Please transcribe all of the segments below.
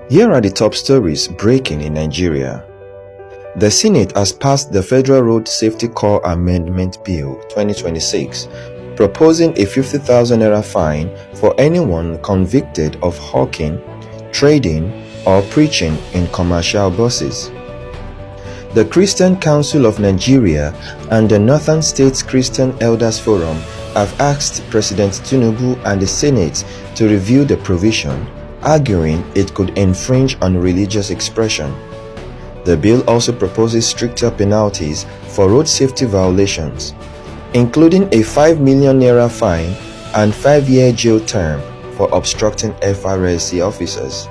Here are the top stories breaking in Nigeria. The Senate has passed the Federal Road Safety Corps Amendment Bill 2026, proposing a 50,000 naira fine for anyone convicted of hawking, trading, or preaching in commercial buses. The Christian Council of Nigeria and the Northern States Christian Elders Forum have asked President Tinubu and the Senate to review the provision, arguing it could infringe on religious expression. The bill also proposes stricter penalties for road safety violations, including a 5 million naira fine and 5-year jail term for obstructing FRSC officers.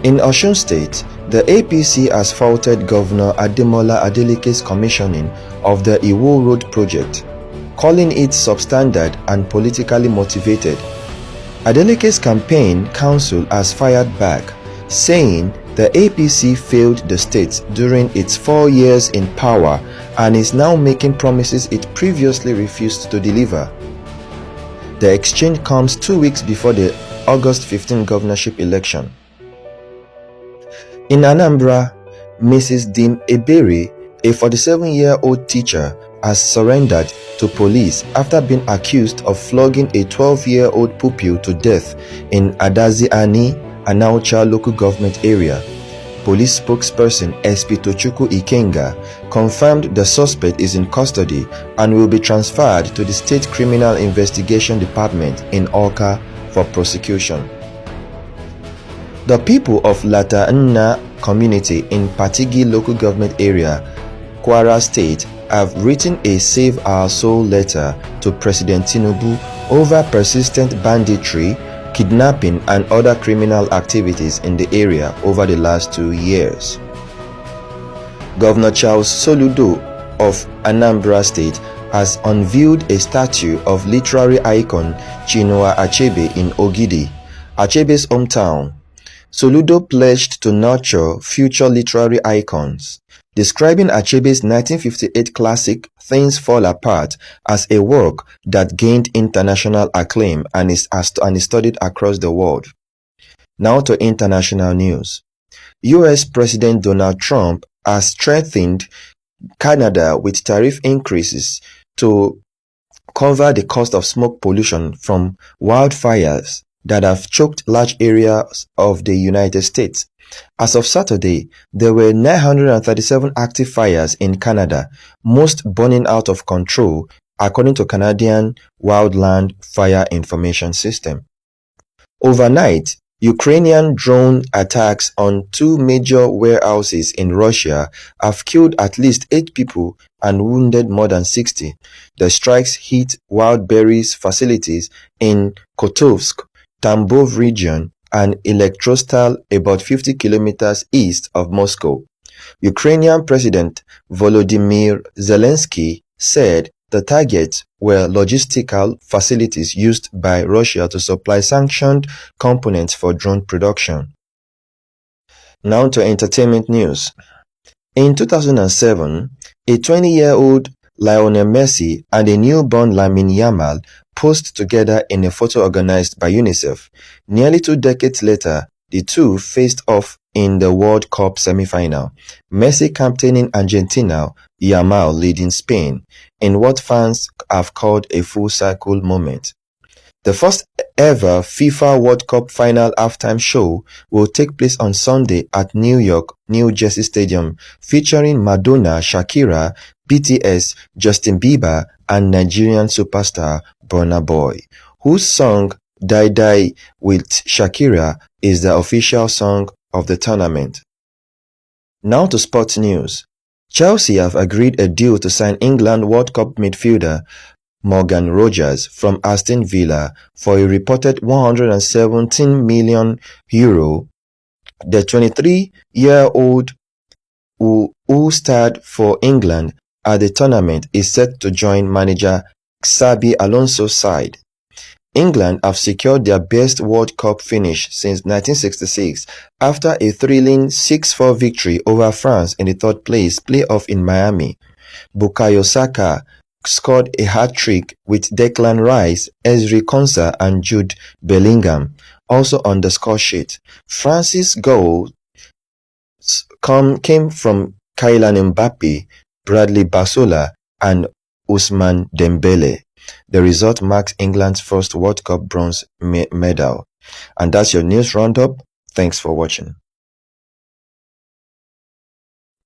In Osun State, the APC has faulted Governor Ademola Adeleke's commissioning of the Iwo Road project, calling it substandard and politically motivated. Adeleke's campaign council has fired back, saying the APC failed the state during its 4 years in power and is now making promises it previously refused to deliver. The exchange comes 2 weeks before the August 15 governorship election. In Anambra, Mrs. Dim Ebere, a 47-year-old teacher, has surrendered to police after being accused of flogging a 12-year-old pupil to death in Adazi-Ani, Anaucha local government area. Police spokesperson SP Tochukwu Ikenga confirmed the suspect is in custody and will be transferred to the State Criminal Investigation Department in Awka for prosecution. The people of Lata Nna community in Patigi local government area, Kwara State, have written a Save Our Soul letter to President Tinubu over persistent banditry, kidnapping and other criminal activities in the area over the last 2 years. Governor Charles Soludo of Anambra State has unveiled a statue of literary icon Chinua Achebe in Ogidi, Achebe's hometown. Soludo pledged to nurture future literary icons, describing Achebe's 1958 classic Things Fall Apart as a work that gained international acclaim and is studied across the world. Now to international news. US President Donald Trump has threatened Canada with tariff increases to cover the cost of smoke pollution from wildfires that have choked large areas of the United States. As of Saturday, there were 937 active fires in Canada, most burning out of control, according to Canadian Wildland Fire Information System. Overnight, Ukrainian drone attacks on 2 major warehouses in Russia have killed at least 8 people and wounded more than 60. The strikes hit Wildberries facilities in Kotovsk, Tambov region, and Elektrostal, about 50 kilometers east of Moscow. Ukrainian President Volodymyr Zelensky said the targets were logistical facilities used by Russia to supply sanctioned components for drone production. Now to entertainment news. In 2007, a 20-year-old Lionel Messi and a newborn Lamine Yamal posed together in a photo organized by UNICEF. Nearly 2 decades later, the two faced off in the World Cup semi-final, Messi captaining Argentina, Yamal leading Spain, in what fans have called a full-circle moment. The first ever FIFA World Cup final halftime show will take place on Sunday at New Jersey Stadium, featuring Madonna, Shakira, BTS, Justin Bieber, and Nigerian superstar Burna Boy, whose song Die Die with Shakira is the official song of the tournament. Now to sports news. Chelsea have agreed a deal to sign England World Cup midfielder Morgan Rogers from Aston Villa for a reported €117 million. The 23-year-old who starred for England at the tournament is set to join manager Xabi Alonso's side. England have secured their best World Cup finish since 1966 after a thrilling 6-4 victory over France in the third-place playoff in Miami. Bukayo Saka scored a hat-trick with Declan Rice, Ezri Konsa and Jude Bellingham, Also on the score sheet, France's goals came from Kylian Mbappe, Bradley Barcola and Ousmane Dembele. The result marks England's first World Cup bronze medal. And that's your news roundup. Thanks for watching.